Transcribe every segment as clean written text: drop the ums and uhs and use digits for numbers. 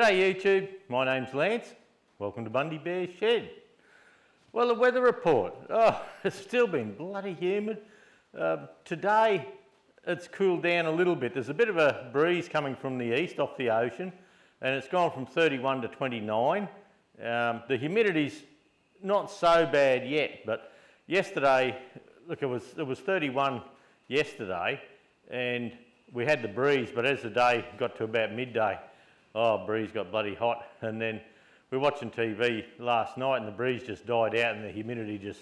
G'day YouTube, my name's Lance. Welcome to Bundy Bear's Shed. Well, the weather report. It's still been bloody humid. Today it's cooled down a little bit. There's a bit of a breeze coming from the east off the ocean and it's gone from 31 to 29. The humidity's not so bad yet, but yesterday, look, it was 31 yesterday and we had the breeze, but as the day got to about midday, breeze got bloody hot, and then we were watching TV last night and the breeze just died out and the humidity just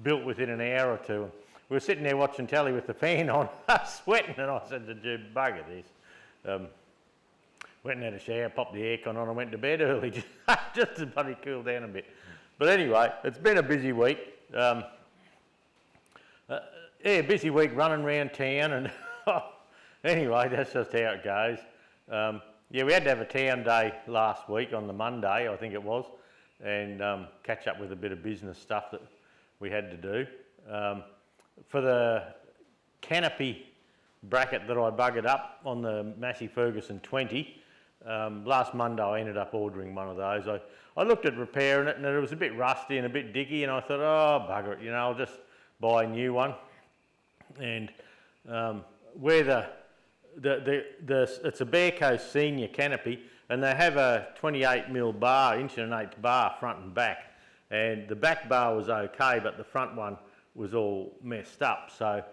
built within an hour or two. We were sitting there watching telly with the fan on, sweating, and I said to Jude, bugger this. Went and had a shower, popped the aircon on and went to bed early, just to bloody cool down a bit. But anyway, it's been a busy week. Busy week running around town, and anyway, that's just how it goes. Yeah, we had to have a town day last week on the Monday, I think it was, and catch up with a bit of business stuff that we had to do. For the canopy bracket that I buggered up on the Massey Ferguson 20, last Monday I ended up ordering one of those. I looked at repairing it and it was a bit rusty and a bit dicky, and I thought, oh bugger it, I'll just buy a new one. And where it's a Bear Coast Senior canopy, and they have a 28mm bar, 1/8" bar front and back, and the back bar was okay, but the front one was all messed up. So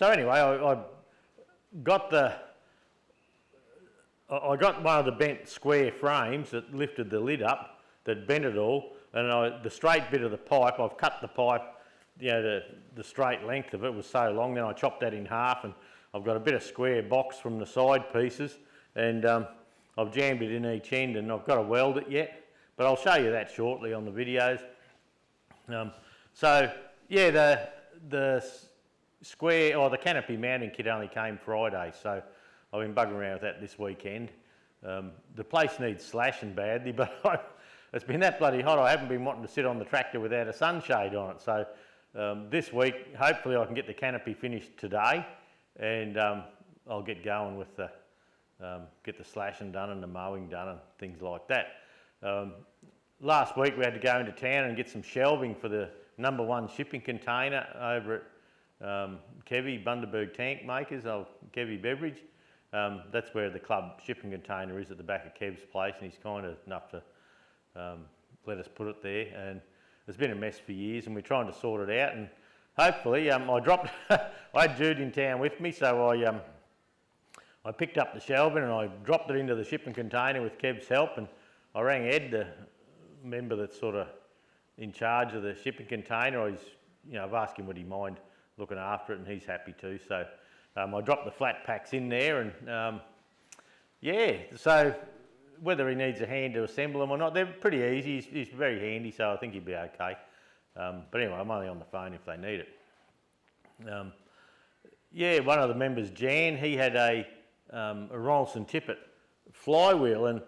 anyway, I got one of the bent square frames that lifted the lid up, that bent it all, and the straight bit of the pipe, I've cut the pipe, the straight length of it was so long, then I chopped that in half, and I've got a bit of square box from the side pieces, and I've jammed it in each end, and I've got to weld it yet, but I'll show you that shortly on the videos. So yeah, the square, or the canopy mounting kit only came Friday, so I've been bugging around with that this weekend. The place needs slashing badly, but it's been that bloody hot, I haven't been wanting to sit on the tractor without a sunshade on it. So this week, hopefully I can get the canopy finished today, and I'll get going with get the slashing done and the mowing done and things like that. Last week we had to go into town and get some shelving for the #1 shipping container over at Kevy, Bundaberg Tank Makers, Kevy Beverage. That's where the club shipping container is, at the back of Kev's place, and he's kind enough to let us put it there. And it's been a mess for years, and we're trying to sort it out. And hopefully, I had Jude in town with me, so I picked up the shelving and I dropped it into the shipping container with Kev's help, and I rang Ed, the member that's sort of in charge of the shipping container. I've asked him would he mind looking after it, and he's happy to. So I dropped the flat packs in there, and yeah, so whether he needs a hand to assemble them or not, they're pretty easy. He's very handy, so I think he'll be okay. But anyway, I'm only on the phone if they need it. Yeah, one of the members, Jan, he had a Ronaldson Tippett flywheel, and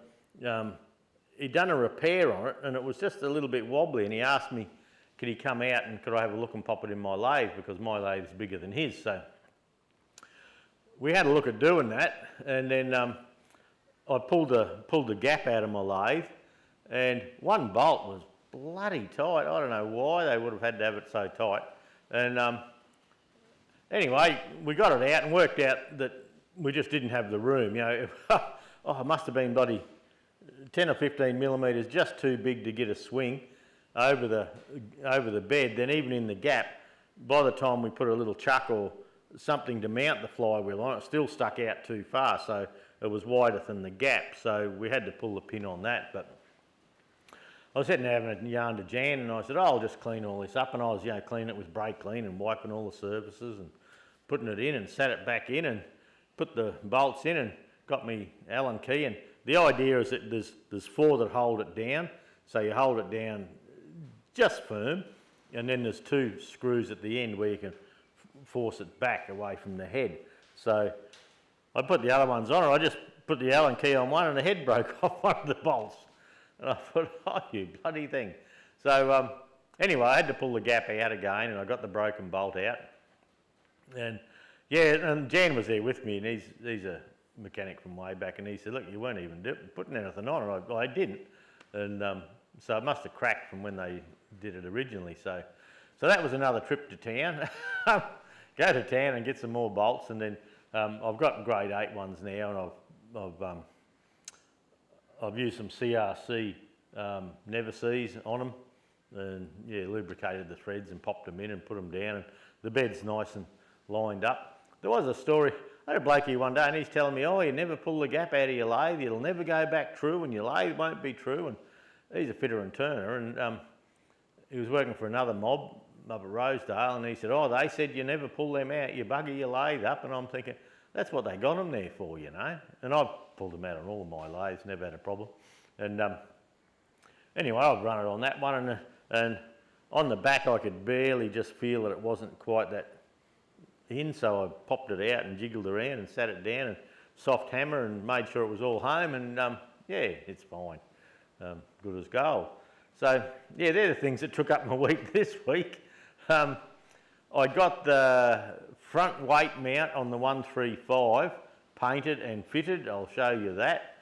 he'd done a repair on it, and it was just a little bit wobbly, and he asked me, could he come out and could I have a look and pop it in my lathe, because my lathe's bigger than his. So we had a look at doing that, and then I pulled the gap out of my lathe, and one bolt was bloody tight. I don't know why they would have had to have it so tight. And anyway, we got it out and worked out that we just didn't have the room. It must have been bloody 10 or 15 millimetres, just too big to get a swing over the bed. Then even in the gap, by the time we put a little chuck or something to mount the flywheel on, it still stuck out too far, so it was wider than the gap, so we had to pull the pin on that. But I was sitting there having a yarn to Jan, and I said, I'll just clean all this up, and I was cleaning it with brake clean and wiping all the surfaces and putting it in, and sat it back in and put the bolts in and got me Allen key. And the idea is that there's 4 that hold it down, so you hold it down just firm, and then there's 2 screws at the end where you can force it back away from the head. So I put the other ones on, and I just put the Allen key on one and the head broke off one of the bolts. And I thought, oh, you bloody thing. So anyway, I had to pull the gap out again, and I got the broken bolt out. And yeah, and Jan was there with me, and he's a mechanic from way back, and he said, look, you weren't even putting anything on it. I didn't, and so it must have cracked from when they did it originally. So that was another trip to town. Go to town and get some more bolts, and then I've got grade 8 ones now, and I've used some CRC never sees on them, and yeah, lubricated the threads and popped them in and put them down, and the bed's nice and lined up. There was a story, I had a bloke here one day and he's telling me, oh, you never pull the gap out of your lathe, it'll never go back true, and your lathe won't be true, and he's a fitter and turner, and he was working for another mob up at Rosedale, and he said, oh, they said you never pull them out, you bugger your lathe up, and I'm thinking, that's what they got them there for, you know, and I've pulled them out on all of my lathes, never had a problem. And anyway, I've run it on that one, and on the back I could barely just feel that it wasn't quite that in, so I popped it out and jiggled around and sat it down and soft hammer and made sure it was all home, and yeah, it's fine, good as gold. So yeah, they're the things that took up my week this week. I got the front weight mount on the 135 painted and fitted, I'll show you that.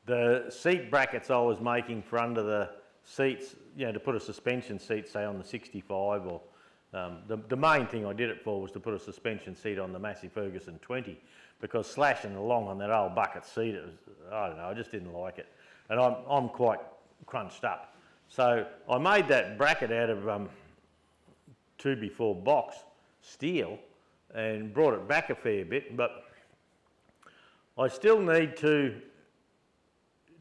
The seat brackets I was making for under the seats, you know, to put a suspension seat, say on the 65, or the main thing I did it for was to put a suspension seat on the Massey Ferguson 20, because slashing along on that old bucket seat, it was, I don't know, I just didn't like it. And I'm quite crunched up. So I made that bracket out of 2x4 box steel and brought it back a fair bit, but I still need to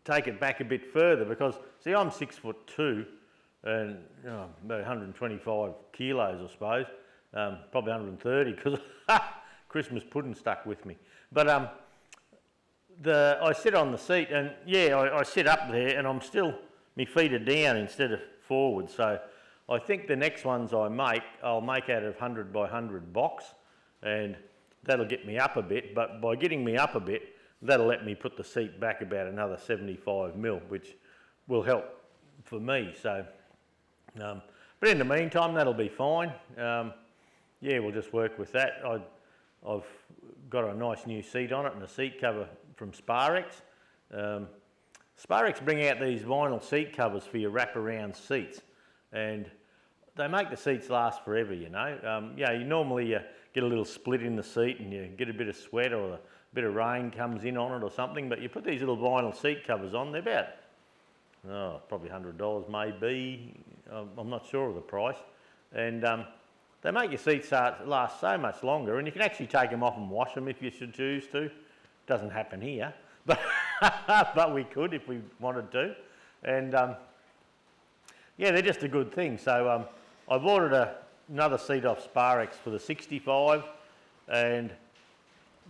take it back a bit further, because see, I'm 6'2" and you know, about 125 kilos, I suppose, probably 130 because Christmas pudding stuck with me. But I sit on the seat, and yeah, I sit up there, and I'm still, my feet are down instead of forward. So I think the next ones I'll make out of 100 by 100 box, and that'll get me up a bit. But by getting me up a bit, that'll let me put the seat back about another 75mm, which will help for me. So, but in the meantime, that'll be fine. Yeah, we'll just work with that. I've got a nice new seat on it and a seat cover from Sparex. Sparex bring out these vinyl seat covers for your wraparound seats, and they make the seats last forever, you know. Yeah, you normally get a little split in the seat and you get a bit of sweat, or a bit of rain comes in on it or something, but you put these little vinyl seat covers on, they're about, probably $100 maybe, I'm not sure of the price, and they make your seats last so much longer, and you can actually take them off and wash them if you should choose to. Doesn't happen here, but but we could if we wanted to, and yeah, they're just a good thing. So I've ordered another seat off Sparex for the 65, and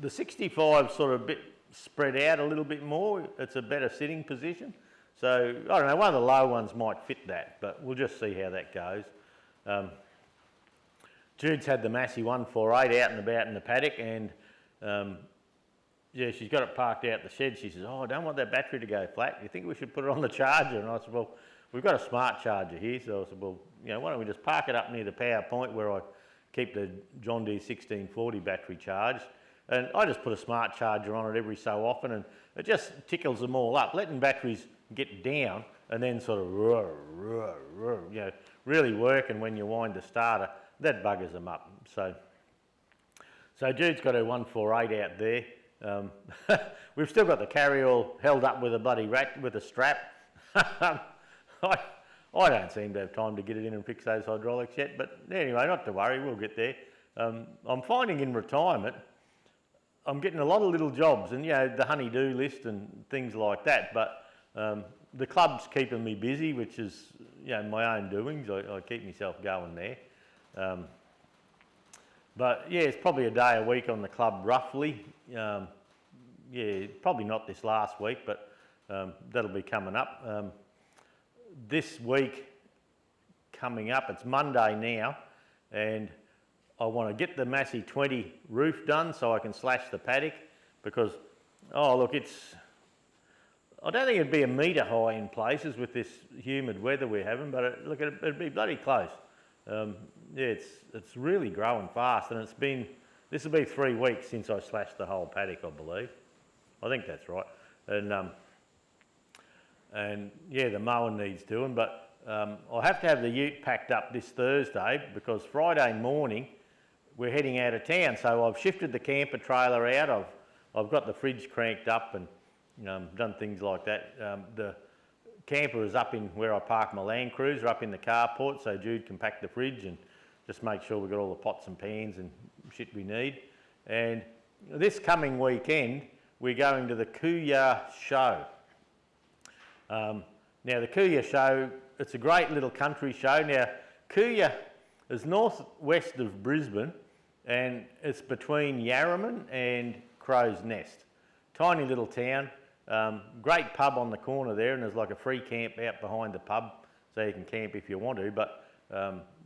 the 65 sort of a bit spread out a little bit more. It's a better sitting position. So I don't know, one of the low ones might fit that, but we'll just see how that goes. Jude's had the Massey 148 out and about in the paddock, and yeah, she's got it parked out the shed. She says, oh, I don't want that battery to go flat. Do you think we should put it on the charger? And I said, well, we've got a smart charger here. So I said, well, you know, why don't we just park it up near the power point where I keep the John Deere 1640 battery charged. And I just put a smart charger on it every so often, and it just tickles them all up, letting batteries get down and then sort of, you know, really working when you wind the starter. That buggers them up. So Jude's got her 148 out there. We've still got the carry-all held up with a bloody rack with a strap. I don't seem to have time to get it in and fix those hydraulics yet, but anyway, not to worry, we'll get there. I'm finding in retirement, I'm getting a lot of little jobs, and you know, the honey-do list and things like that, but the club's keeping me busy, which is, you know, my own doings. I keep myself going there. But yeah, it's probably a day a week on the club roughly. Yeah, probably not this last week, but that'll be coming up. This week coming up, it's Monday now, and I want to get the Massey 20 roof done so I can slash the paddock, because, oh look, I don't think it'd be a metre high in places with this humid weather we're having, but look, it'd be bloody close. Yeah, it's really growing fast, and it's been this will be 3 weeks since I slashed the whole paddock, I believe. I think that's right. And yeah, the mowing needs doing, but I'll have to have the ute packed up this Thursday because Friday morning we're heading out of town. So I've shifted the camper trailer out. I've got the fridge cranked up and done things like that. The camper is up in where I park my Land Cruiser, up in the carport, so Jude can pack the fridge and just make sure we've got all the pots and pans and shit we need. And this coming weekend, we're going to the Kuya show. Now the Kuya show, it's a great little country show. Now Kuya is northwest of Brisbane and it's between Yarraman and Crow's Nest. Tiny little town, great pub on the corner there, and there's like a free camp out behind the pub so you can camp if you want to, but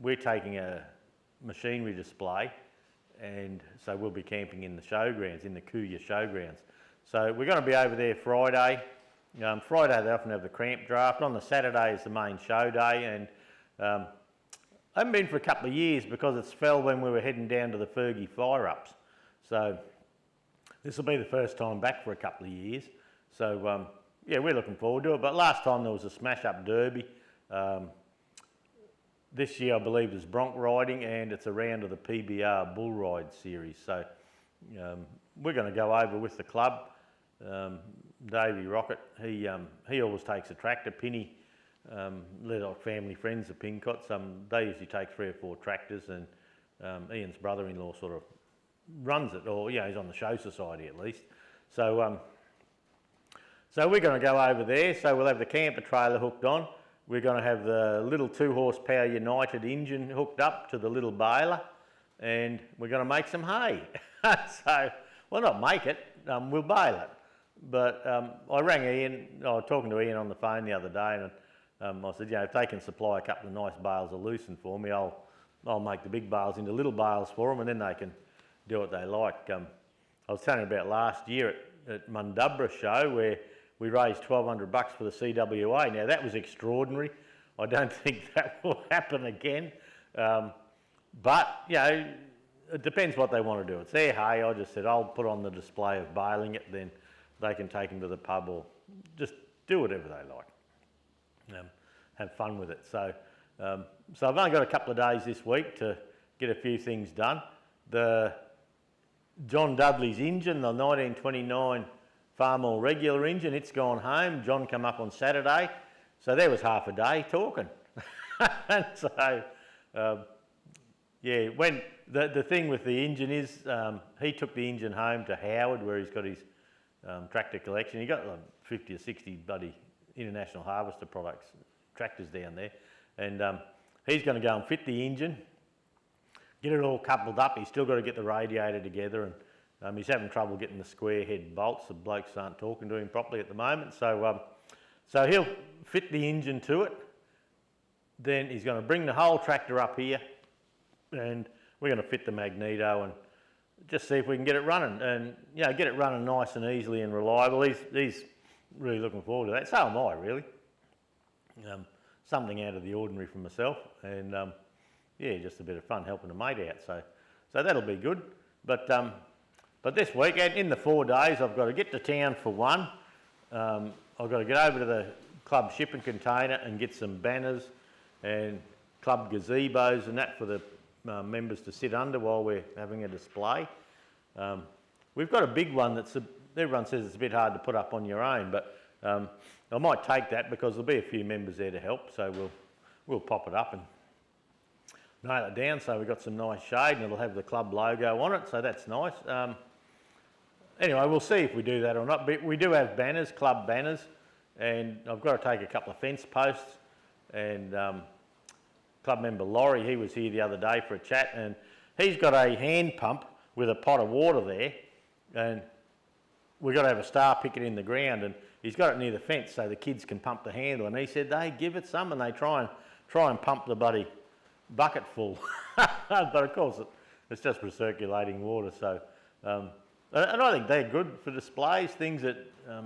we're taking a machinery display and so we'll be camping in the showgrounds, in the Kuya showgrounds. So we're going to be over there Friday. Friday they often have the cramp draft. On the Saturday is the main show day, and I haven't been for a couple of years because it's fell when we were heading down to the Fergie fire-ups. So this will be the first time back for a couple of years. So yeah, we're looking forward to it. But last time there was a smash-up derby. This year I believe there's bronc riding and it's a round of the PBR bull ride series. So we're going to go over with the club. Davey Rocket, he always takes a tractor. Pinny, little family friends of Pincott, they usually take 3 or 4 tractors, and Ian's brother-in-law sort of runs it, or he's on the show society at least. So so we're going to go over there. So we'll have the camper trailer hooked on. We're going to have the little 2 horsepower United engine hooked up to the little baler, and we're going to make some hay. So, well, not make it, we'll bale it. But I rang Ian, I was talking to Ian on the phone the other day, and I said, if they can supply a couple of nice bales of lucerne for me, I'll make the big bales into little bales for them, and then they can do what they like. I was telling you about last year at Bundy show where we raised $1,200 for the CWA. Now that was extraordinary. I don't think that will happen again. But it depends what they want to do. It's their hay. I just said I'll put on the display of baling it, then they can take them to the pub or just do whatever they like. Have fun with it. So I've only got a couple of days this week to get a few things done. The John Dudley's engine, the 1929 Farmall regular engine, it's gone home. John come up on Saturday, so there was half a day talking. And so, when the thing with the engine is, he took the engine home to Howard where he's got his tractor collection. He got like 50 or 60 bloody International Harvester products, tractors down there, and he's going to go and fit the engine, get it all coupled up. He's still got to get the radiator together, and he's having trouble getting the square head bolts. The blokes aren't talking to him properly at the moment, so he'll fit the engine to it. Then he's going to bring the whole tractor up here, and we're going to fit the magneto and just see if we can get it running, and get it running nice and easily and reliable. He's really looking forward to that. So am I, really. Something out of the ordinary for myself, and just a bit of fun helping a mate out. So that'll be good. But this week, in the 4 days, I've got to get to town for one. I've got to get over to the club shipping container and get some banners and club gazebos and that for the members to sit under while we're having a display. We've got a big one everyone says it's a bit hard to put up on your own, but I might take that because there'll be a few members there to help, so we'll pop it up and nail it down. So we've got some nice shade and it'll have the club logo on it, so that's nice. Anyway, we'll see if we do that or not. But we do have banners, club banners, and I've got to take a couple of fence posts. And club member Laurie, he was here the other day for a chat, and he's got a hand pump with a pot of water there, and we've got to have a star picket in the ground, and he's got it near the fence so the kids can pump the handle. And he said they give it some, and they try and pump the bloody bucket full. But of course, it's just recirculating water. So. And I think they're good for displays, things that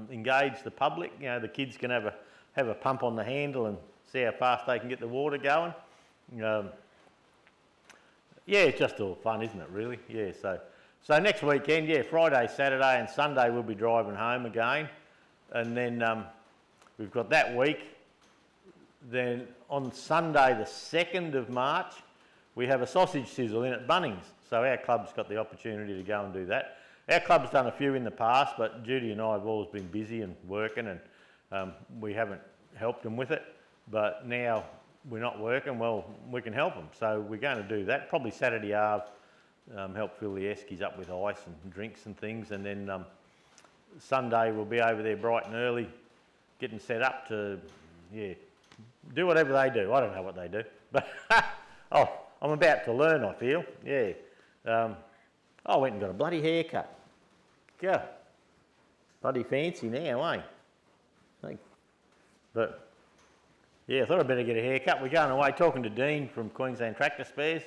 engage the public. The kids can have a pump on the handle and see how fast they can get the water going. It's just all fun, isn't it, really? Yeah, so So next weekend, yeah, Friday, Saturday and Sunday we'll be driving home again. And then we've got that week. Then on Sunday the 2nd of March, we have a sausage sizzle in at Bunnings. So our club's got the opportunity to go and do that. Our club's done a few in the past, but Judy and I have always been busy and working, and we haven't helped them with it. But now we're not working, well, we can help them. So we're going to do that. Probably Saturday help fill the eskies up with ice and drinks and things. And then Sunday we'll be over there bright and early, getting set up to, yeah, do whatever they do. I don't know what they do, but oh, I'm about to learn, I feel, yeah. I went and got a bloody haircut. Go. Bloody fancy now, eh? But, yeah, I thought I'd better get a haircut. We're going away, talking to Dean from Queensland Tractor Spares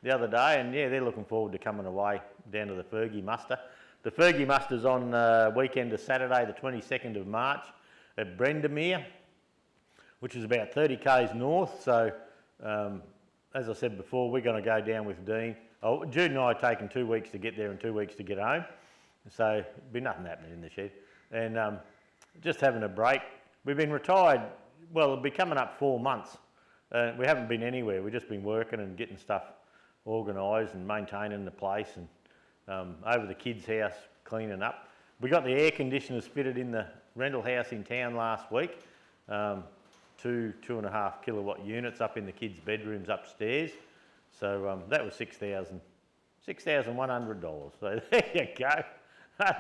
the other day, and yeah, they're looking forward to coming away down to the Fergie muster. The Fergie muster's on weekend of Saturday, the 22nd of March at Bendemeer, which is about 30 k's north. So, as I said before, we're going to go down with Dean. Oh, Jude and I are taking 2 weeks to get there and 2 weeks to get home. So, there'll be nothing happening in the shed. And just having a break. We've been retired, well, it'll be coming up 4 months. We haven't been anywhere. We've just been working and getting stuff organised and maintaining the place, and over the kids' house cleaning up. We got the air conditioners fitted in the rental house in town last week. 2.5 kilowatt units up in the kids' bedrooms upstairs. So that was $6,100. So there you go.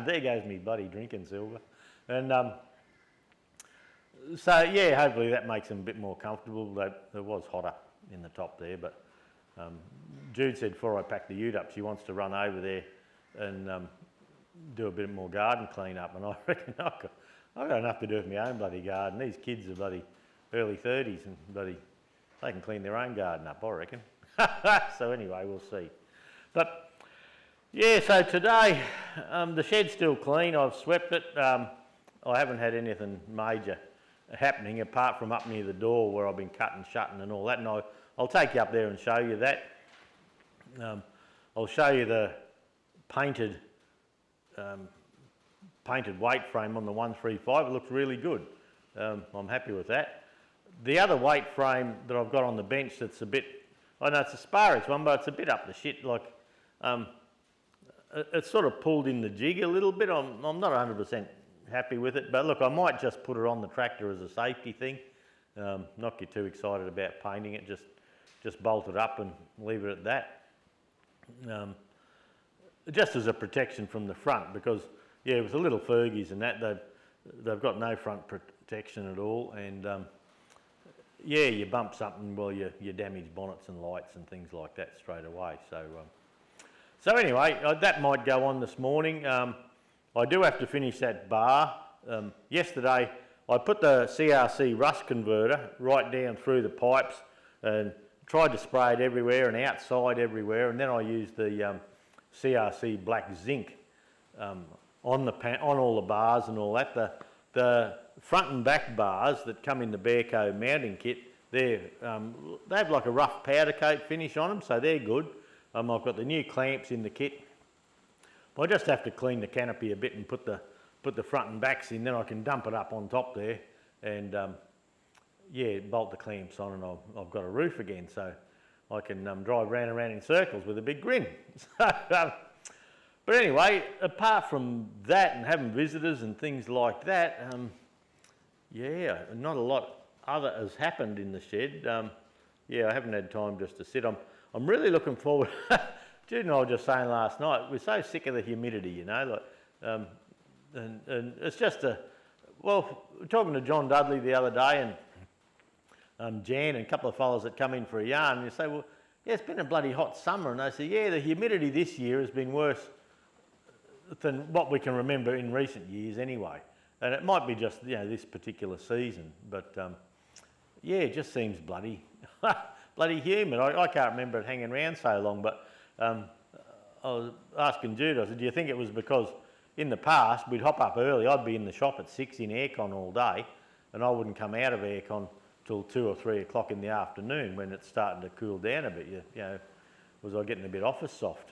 There goes me bloody drinking silver. And so yeah, hopefully that makes them a bit more comfortable. It was hotter in the top there, but Jude said before I pack the ute up, she wants to run over there and do a bit more garden clean up, and I reckon I've got enough to do with my own bloody garden. These kids are bloody early 30s and bloody, they can clean their own garden up, I reckon. So anyway, we'll see. But yeah, so today the shed's still clean. I've swept it. I haven't had anything major happening apart from up near the door where I've been cutting, shutting and all that. And I'll take you up there and show you that. I'll show you the painted weight frame on the 135. It looks really good. I'm happy with that. The other weight frame that I've got on the bench that's a bit, I know it's a Sparix one, but it's a bit up the shit. Like, it's sort of pulled in the jig a little bit. I'm not 100% happy with it, but look, I might just put it on the tractor as a safety thing. Not get too excited about painting it, just bolt it up and leave it at that. Just as a protection from the front, because yeah, with the little Fergies and that, they've got no front protection at all, and yeah, you bump something, well, you damage bonnets and lights and things like that straight away. So anyway, that might go on this morning. I do have to finish that bar. Yesterday, I put the CRC rust converter right down through the pipes and tried to spray it everywhere and outside everywhere, and then I used the CRC black zinc on all the bars and all that. The front and back bars that come in the Bearco mounting kit, they have like a rough powder coat finish on them, so they're good. I've got the new clamps in the kit. I just have to clean the canopy a bit and put the front and backs in, then I can dump it up on top there and yeah, bolt the clamps on, and I've got a roof again, so I can drive round and round in circles with a big grin. But anyway, apart from that and having visitors and things like that, yeah, not a lot other has happened in the shed. Yeah, I haven't had time just to sit. I'm really looking forward. Jude and I were just saying last night, we're so sick of the humidity, you know, like, and it's just well, talking to John Dudley the other day and Jan and a couple of fellas that come in for a yarn, and you say, well, yeah, it's been a bloody hot summer, and they say, yeah, the humidity this year has been worse than what we can remember in recent years anyway. And it might be just, you know, this particular season, but yeah, it just seems bloody humid. I can't remember it hanging around so long, but I was asking Jude, I said, do you think it was because in the past we'd hop up early, I'd be in the shop at 6 in aircon all day, and I wouldn't come out of aircon till 2 or 3 o'clock in the afternoon when it's starting to cool down a bit. You know, was I getting a bit office soft?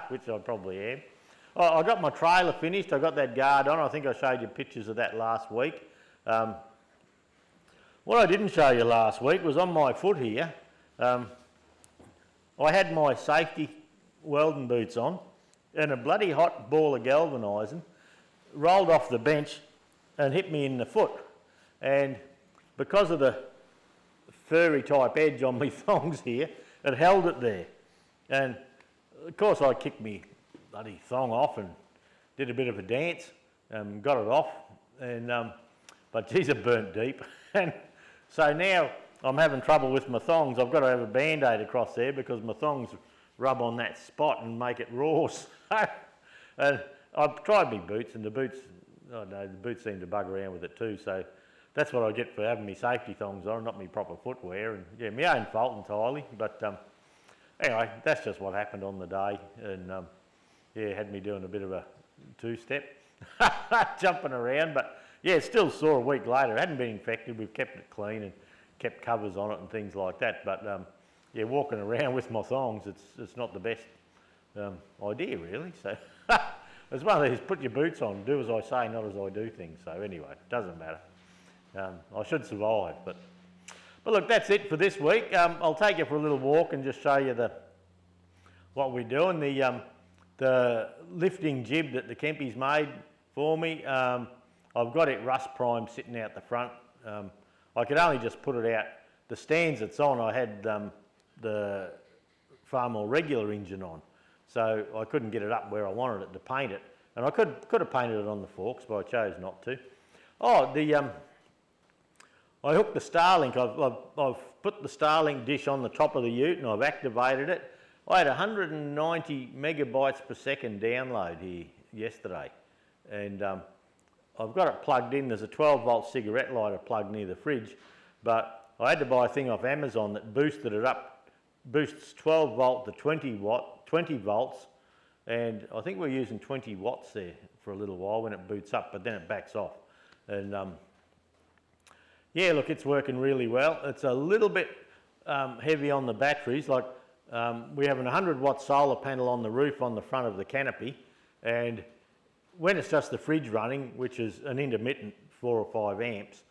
which I probably am. I got my trailer finished, I got that guard on. I think I showed you pictures of that last week. What I didn't show you last week was on my foot here, I had my safety welding boots on, and a bloody hot ball of galvanising rolled off the bench and hit me in the foot. And because of the furry type edge on my thongs here, it held it there. And of course I kicked me bloody thong off and did a bit of a dance, got it off, and but geez, it burnt deep. And so now I'm having trouble with my thongs. I've got to have a band-aid across there because my thongs rub on that spot and make it raw. And I've tried my boots, and the boots, I don't know, the boots seem to bug around with it too. So that's what I get for having my safety thongs on, not my proper footwear. And yeah, my own fault entirely. But anyway, that's just what happened on the day. And yeah, had me doing a bit of a two-step, jumping around. But yeah, it's still sore a week later. It hadn't been infected. We've kept it clean and kept covers on it and things like that. But yeah, walking around with my thongs, it's not the best idea really. So it's one of these, put your boots on, do as I say, not as I do things. So anyway, it doesn't matter. I should survive. But look, that's it for this week. I'll take you for a little walk and just show you what we're doing. The lifting jib that the Kempy's made for me. I've got it rust primed sitting out the front. I could only just put it out. The stands it's on, I had the far more regular engine on, so I couldn't get it up where I wanted it to paint it. And I could have painted it on the forks, but I chose not to. Oh, I hooked the Starlink. I've put the Starlink dish on the top of the ute and I've activated it. I had 190 megabytes per second download here yesterday, and I've got it plugged in. There's a 12-volt cigarette lighter plugged near the fridge, but I had to buy a thing off Amazon that boosted it up, boosts 12 volt to 20 volts, and I think we're using 20 watts there for a little while when it boots up, but then it backs off. And yeah, look, it's working really well. It's a little bit heavy on the batteries. Like we have an 100-watt solar panel on the roof on the front of the canopy, and when it's just the fridge running, which is an intermittent 4 or 5 amps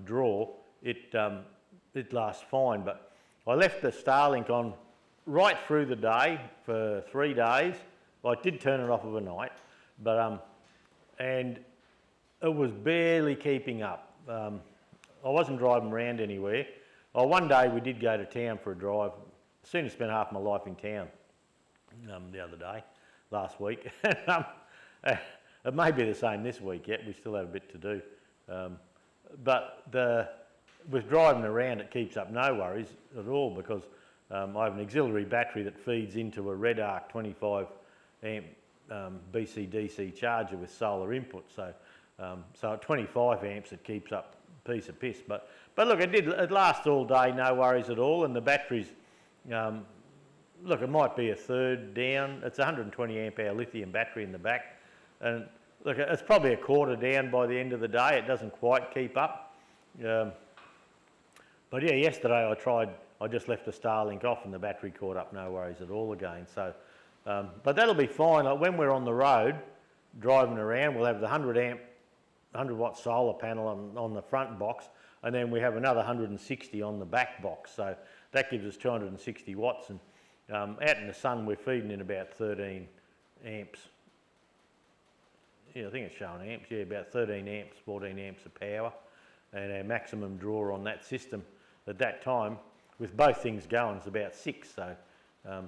draw, it lasts fine. But I left the Starlink on right through the day for 3 days. Well, I did turn it off overnight, but and it was barely keeping up. I wasn't driving around anywhere. Oh, one day we did go to town for a drive. I soon spent half my life in town the other day, last week. It may be the same this week yet. We still have a bit to do. But with driving around, it keeps up no worries at all because I have an auxiliary battery that feeds into a Red Arc 25 amp BC-DC charger with solar input. So at 25 amps, it keeps up a piece of piss. But look, it lasts all day, no worries at all. And the batteries, look, it might be a third down. It's a 120 amp hour lithium battery in the back. And look, it's probably a quarter down by the end of the day. It doesn't quite keep up. But yeah, yesterday I just left the Starlink off and the battery caught up, no worries at all again. So, but that'll be fine. Like when we're on the road, driving around, we'll have the 100-watt solar panel on the front box, and then we have another 160 on the back box. So that gives us 260 watts. And out in the sun, we're feeding in about 13 amps. Yeah, I think it's showing amps. Yeah, about 13 amps, 14 amps of power. And our maximum draw on that system at that time, with both things going, is about 6. So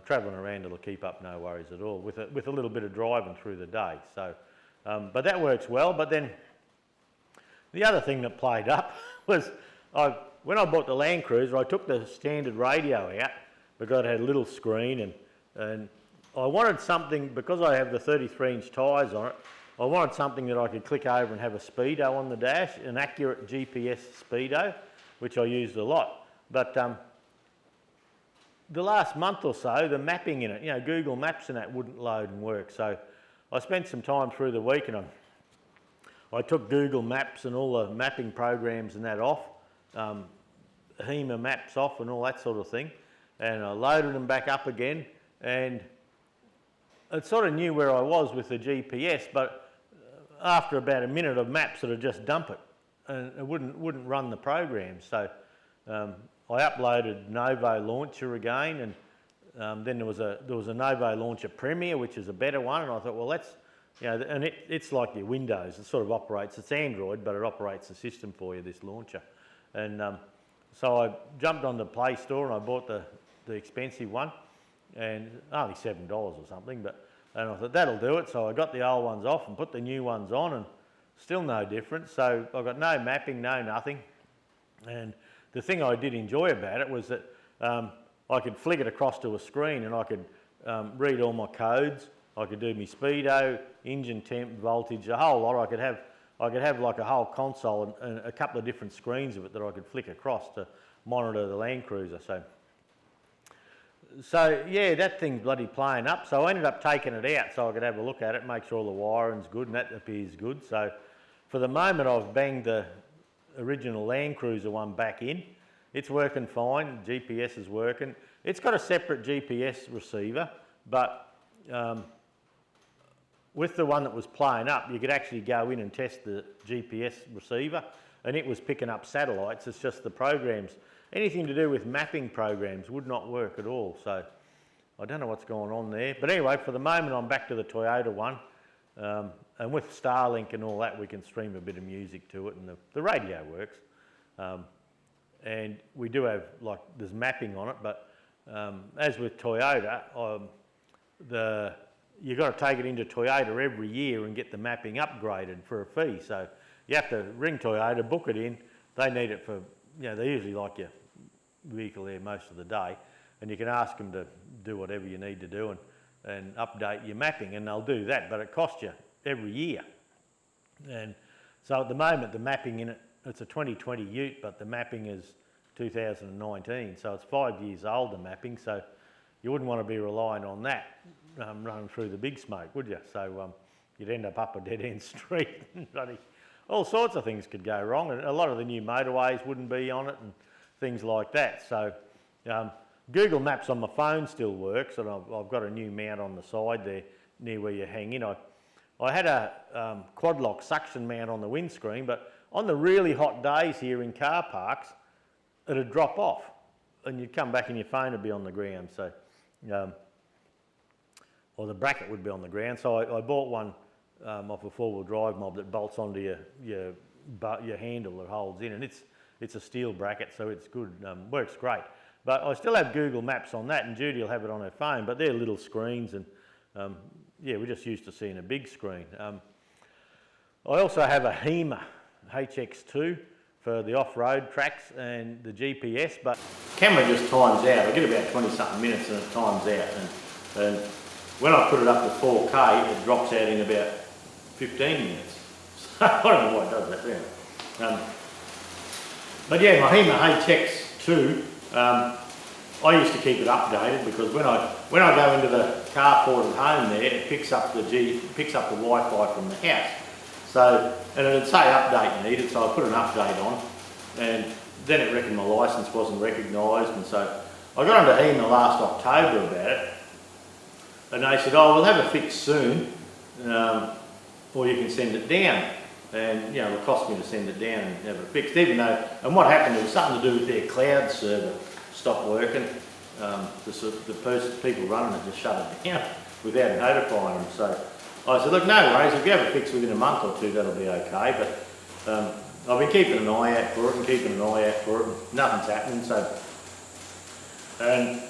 travelling around, it'll keep up no worries at all, with a little bit of driving through the day. So, but that works well. But then the other thing that played up was when I bought the Land Cruiser, I took the standard radio out because it had a little screen, and I wanted something, because I have the 33-inch tyres on it, I wanted something that I could click over and have a speedo on the dash, an accurate GPS speedo, which I used a lot. But the last month or so, the mapping in it, Google Maps and that wouldn't load and work. So I spent some time through the week and I took Google Maps and all the mapping programs and that off, HEMA maps off and all that sort of thing, and I loaded them back up again, and it sort of knew where I was with the GPS, but after about a minute of maps, it would just dump it, and it wouldn't run the program. So I uploaded Novo Launcher again, and then there was a Novo Launcher Premier, which is a better one, and I thought, well, that's, you know, and it's like your Windows. It sort of operates. It's Android, but it operates the system for you, this launcher. And so I jumped on the Play Store and I bought the expensive one, and only $7 or something. And I thought that'll do it. So I got the old ones off and put the new ones on, and still no difference. So I got no mapping, no nothing. And the thing I did enjoy about it was that I could flick it across to a screen, and I could read all my codes. I could do my speedo, engine temp, voltage, a whole lot. I could have like a whole console and a couple of different screens of it that I could flick across to monitor the Land Cruiser. So yeah, that thing's bloody playing up. So I ended up taking it out so I could have a look at it, make sure all the wiring's good, and that appears good. So for the moment, I've banged the original Land Cruiser one back in. It's working fine. GPS is working. It's got a separate GPS receiver, but with the one that was playing up, you could actually go in and test the GPS receiver, and it was picking up satellites. It's just the programs, anything to do with mapping programs, would not work at all. So I don't know what's going on there. But anyway, for the moment, I'm back to the Toyota one. And with Starlink and all that, we can stream a bit of music to it, and the radio works. And we do have, like, there's mapping on it, but as with Toyota, you've got to take it into Toyota every year and get the mapping upgraded for a fee. So you have to ring Toyota, book it in. They need it for, you know, they usually like your vehicle there most of the day, and you can ask them to do whatever you need to do and update your mapping, and they'll do that, but it costs you every year. And so at the moment, the mapping in it, it's a 2020 ute, but the mapping is 2019, so it's 5 years old, the mapping, so you wouldn't want to be relying on that running through the big smoke, would you? So you'd end up a dead-end street. All sorts of things could go wrong, and a lot of the new motorways wouldn't be on it and things like that. So Google Maps on my phone still works, and I've got a new mount on the side there near where you hang in. I had a quad lock suction mount on the windscreen, but on the really hot days here in car parks, it'd drop off, and you'd come back and your phone would be on the ground. So, or the bracket would be on the ground. So I bought one off a four-wheel drive mob that bolts onto your handle that holds in, and it's a steel bracket, so it's good, works great. But I still have Google Maps on that, and Judy will have it on her phone, but they're little screens, and yeah, we're just used to seeing a big screen. I also have a HEMA HX2 for the off-road tracks and the GPS, but camera just times out. I get about 20-something minutes and it times out, and when I put it up to 4K, it drops out in about 15 minutes. So I don't know why it does that. But yeah, my HEMA HX2, I used to keep it updated because when I go into the carport at home there, it picks up the Wi-Fi from the house. So, and it'd say update needed, so I put an update on, and then it reckoned my licence wasn't recognised, and so I got onto HEMA last October about it, and they said, oh, we'll have a fix soon, or you can send it down. And, you know, it cost me to send it down and have it fixed, even though, and what happened, it was something to do with their cloud server stopped working. The people running it just shut it down without notifying them. So I said, look, no worries, if you have it fixed within a month or two, that'll be okay. But I've been keeping an eye out for it and nothing's happening. So, and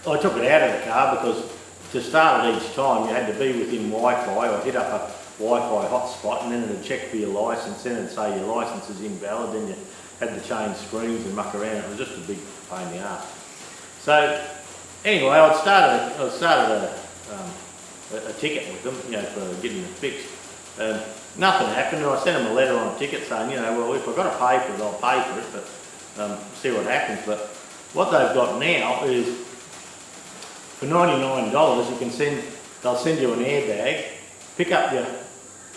I took it out of the car because to start it each time, you had to be within Wi-Fi or hit up a Wi-Fi hotspot, and then it'd check for your licence, then it'd say your licence is invalid, then you had to change screens and muck around. It was just a big pain in the arse. So anyway, I started a ticket with them, you know, for getting it fixed. Nothing happened, and I sent them a letter on a ticket saying, you know, well, if I've got to pay for it, I'll pay for it, but see what happens. But what they've got now is for $99, you can they'll send you an airbag, pick up your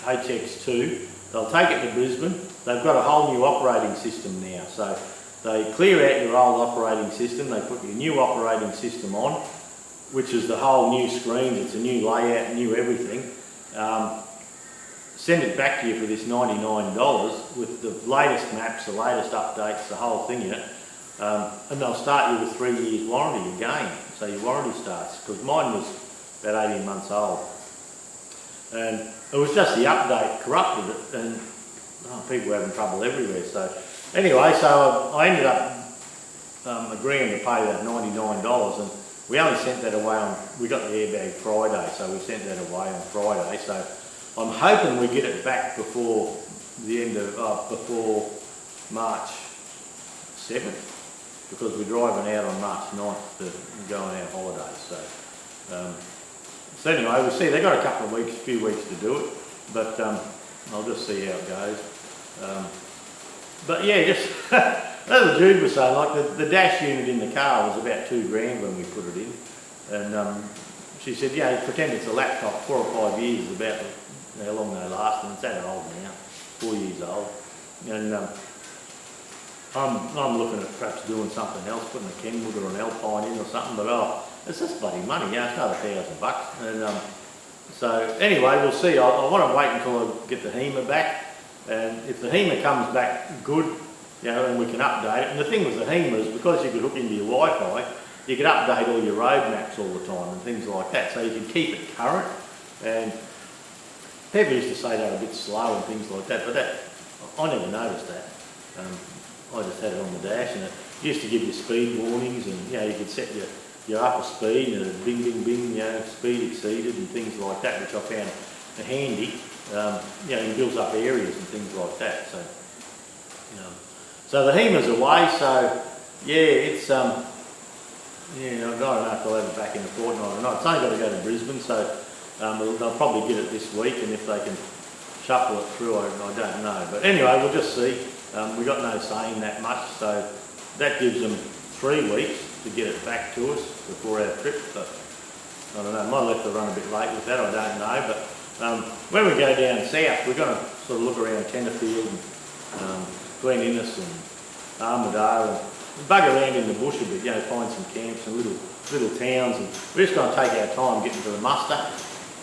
HX2, they'll take it to Brisbane. They've got a whole new operating system now, so they clear out your old operating system, they put your new operating system on, which is the whole new screens. It's a new layout, new everything. Send it back to you for this $99 with the latest maps, the latest updates, the whole thing in it. And they'll start you with 3 years warranty again. So your warranty starts, because mine was about 18 months old. And it was just the update corrupted it, and people were having trouble everywhere. So anyway, so I ended up agreeing to pay that $99, and we only sent that away on, we got the airbag Friday, so we sent that away on Friday. So I'm hoping we get it back before the end of, before March 7th, because we're driving out on March 9th to go on our holidays. So anyway, we'll see. They've got a couple of weeks, few weeks to do it, but I'll just see how it goes. But yeah, just as Jude was saying, like the dash unit in the car was about $2 grand when we put it in, and she said, yeah, pretend it's a laptop, 4 or 5 years is about how long they last, and it's that old now, 4 years old, and I'm looking at perhaps doing something else, putting a Kenwood or an Alpine in or something, but it's just bloody money, you know, it's another $1,000, and so anyway, we'll see. I want to wait until I get the HEMA back, and if the HEMA comes back good, you know, and we can update it. And the thing with the HEMA is because you could hook into your Wi-Fi, you could update all your road maps all the time and things like that, so you can keep it current. And people used to say they're a bit slow and things like that, but I never noticed that. I just had it on the dash, and it used to give you speed warnings, and you know, you could set your upper speed and a bing bing bing, you know, speed exceeded and things like that, which I found handy. You know, it builds up areas and things like that. So the HEMA's away, so yeah, it's yeah, I don't know if they'll have it back in a fortnight or not. It's only got to go to Brisbane, so they'll probably get it this week, and if they can shuffle it through, I don't know. But anyway, we'll just see. We got no saying that much, so that gives them 3 weeks to get it back to us before our trip. But I don't know, might have to run a bit late with that, I don't know. But when we go down south, we're going to sort of look around Tenterfield and Glen Innes and Armidale and bug around in the bush a bit, you know, find some camps and little towns, and we're just going to take our time getting to the muster,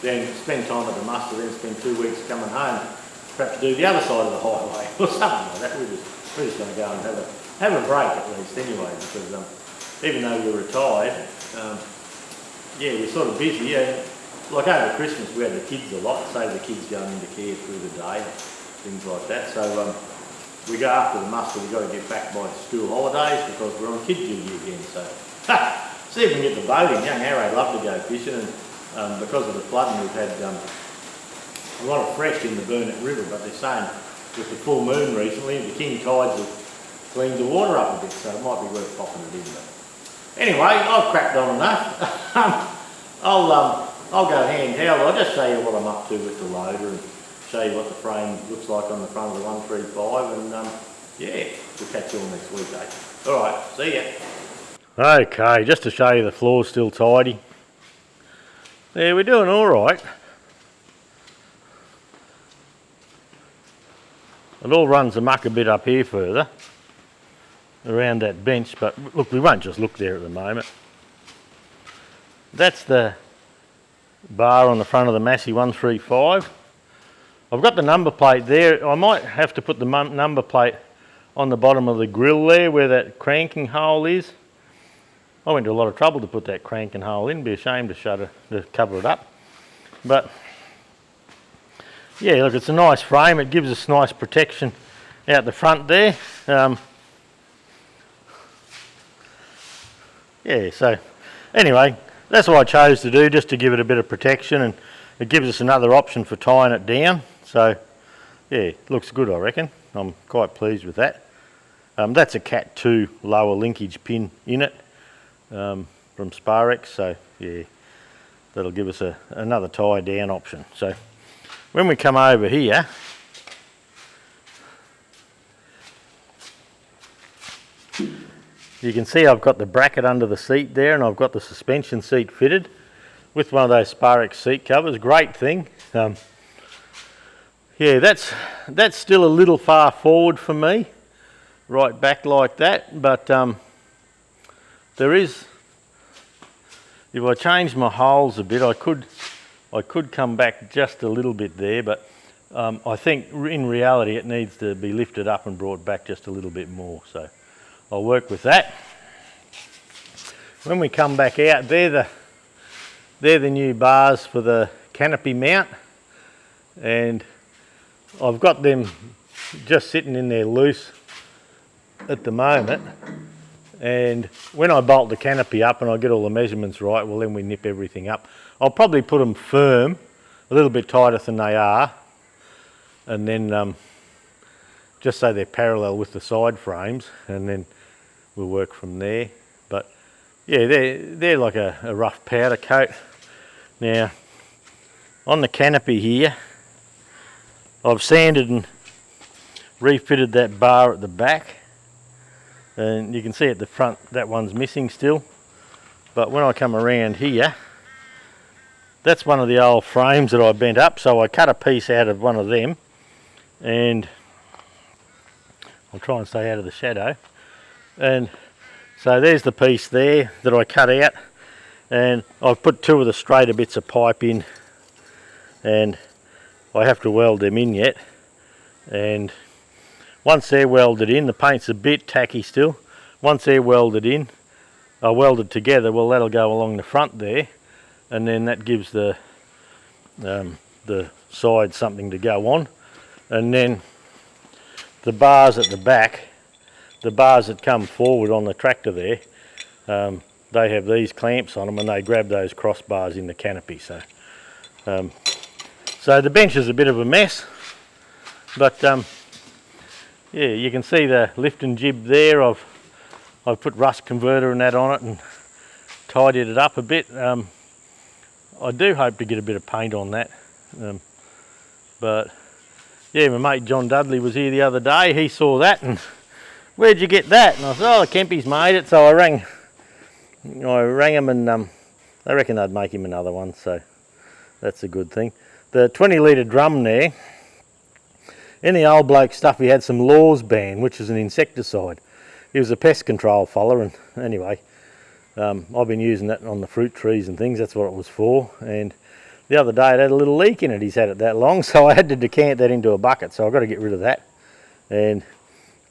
then spend time at the muster, then spend 2 weeks coming home, perhaps do the other side of the highway or something like that. We're just going to go and have a break at least anyway, because even though we're retired, yeah, we're sort of busy. Like over Christmas we had the kids a lot, say the kids going into care through the day, things like that. So we go after the muster, we've got to get back by school holidays because we're on kid duty again. So see if we can get the boating. Young Harry love to go fishing, and because of the flooding we've had a lot of fresh in the Burnett River, but they're saying with the full moon recently, the king tides have cleaned the water up a bit, so it might be worth popping it in. But anyway, I've cracked on enough. I'll go handheld. I'll just show you what I'm up to with the loader and show you what the frame looks like on the front of the 135, and yeah, we'll catch you all next week, eh? Alright, see ya. Okay, just to show you the floor's still tidy. Yeah, we're doing alright. It all runs amok a bit up here further, around that bench, but look, we won't just look there at the moment. That's the bar on the front of the Massey 135. I've got the number plate there. I might have to put the number plate on the bottom of the grill there where that cranking hole is. I went to a lot of trouble to put that cranking hole in. Be ashamed to cover it up. But yeah, look, it's a nice frame. It gives us nice protection out the front there. Yeah, so anyway, that's what I chose to do, just to give it a bit of protection, and it gives us another option for tying it down. So yeah, it looks good, I reckon. I'm quite pleased with that. That's a Cat 2 lower linkage pin in it from Sparex, so yeah, that'll give us another tie down option. So when we come over here, you can see I've got the bracket under the seat there, and I've got the suspension seat fitted with one of those Sparex seat covers. Great thing. Yeah, that's still a little far forward for me, right back like that, but there is if I change my holes a bit, I could come back just a little bit there, but I think in reality it needs to be lifted up and brought back just a little bit more. So I'll work with that. When we come back out, they're the new bars for the canopy mount, and I've got them just sitting in there loose at the moment, and when I bolt the canopy up and I get all the measurements right, well then we nip everything up. I'll probably put them firm, a little bit tighter than they are, and then just so they're parallel with the side frames, and then we'll work from there. But yeah, they're like a rough powder coat. Now on the canopy here, I've sanded and refitted that bar at the back, and you can see at the front that one's missing still, but when I come around here, that's one of the old frames that I bent up, so I cut a piece out of one of them, and I'll try and stay out of the shadow, and so there's the piece there that I cut out, and I've put two of the straighter bits of pipe in, and I have to weld them in yet, and once they're welded in, the paint's a bit tacky still, once they're welded in, welded together, well that'll go along the front there, and then that gives the side something to go on, and then the bars at the back, the bars that come forward on the tractor there, they have these clamps on them and they grab those crossbars in the canopy. So the bench is a bit of a mess, but yeah, you can see the lift and jib there. I've put rust converter and that on it and tidied it up a bit. I do hope to get a bit of paint on that, but yeah, my mate John Dudley was here the other day. He saw that and, where'd you get that? And I said, oh, Kempy's made it. So I rang him, and they reckon they'd make him another one, so that's a good thing. The 20 litre drum there, in the old bloke stuff he had some Laws Ban, which is an insecticide. He was a pest control fella, and anyway, I've been using that on the fruit trees and things. That's what it was for. And the other day it had a little leak in it. He's had it that long, so I had to decant that into a bucket. So I've got to get rid of that, and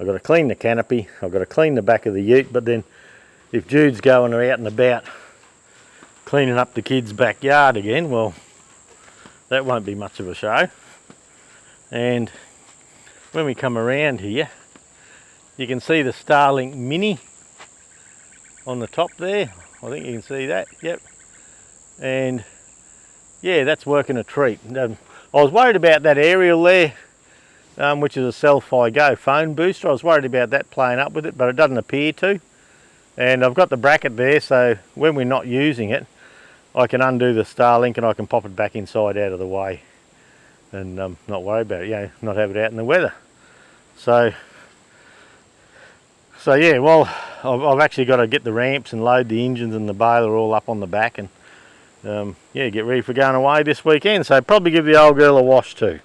I've got to clean the canopy. I've got to clean the back of the ute. But then if Jude's going out and about cleaning up the kids' backyard again, well, that won't be much of a show. And when we come around here, you can see the Starlink Mini on the top there. I think you can see that, yep. And yeah, that's working a treat. I was worried about that aerial there, which is a Cell-Fi Go phone booster. I was worried about that playing up with it, but it doesn't appear to. And I've got the bracket there, so when we're not using it, I can undo the Starlink and I can pop it back inside out of the way and not worry about it, you know, not have it out in the weather. So yeah, well, I've actually got to get the ramps and load the engines and the baler all up on the back, and yeah, get ready for going away this weekend. So probably give the old girl a wash too.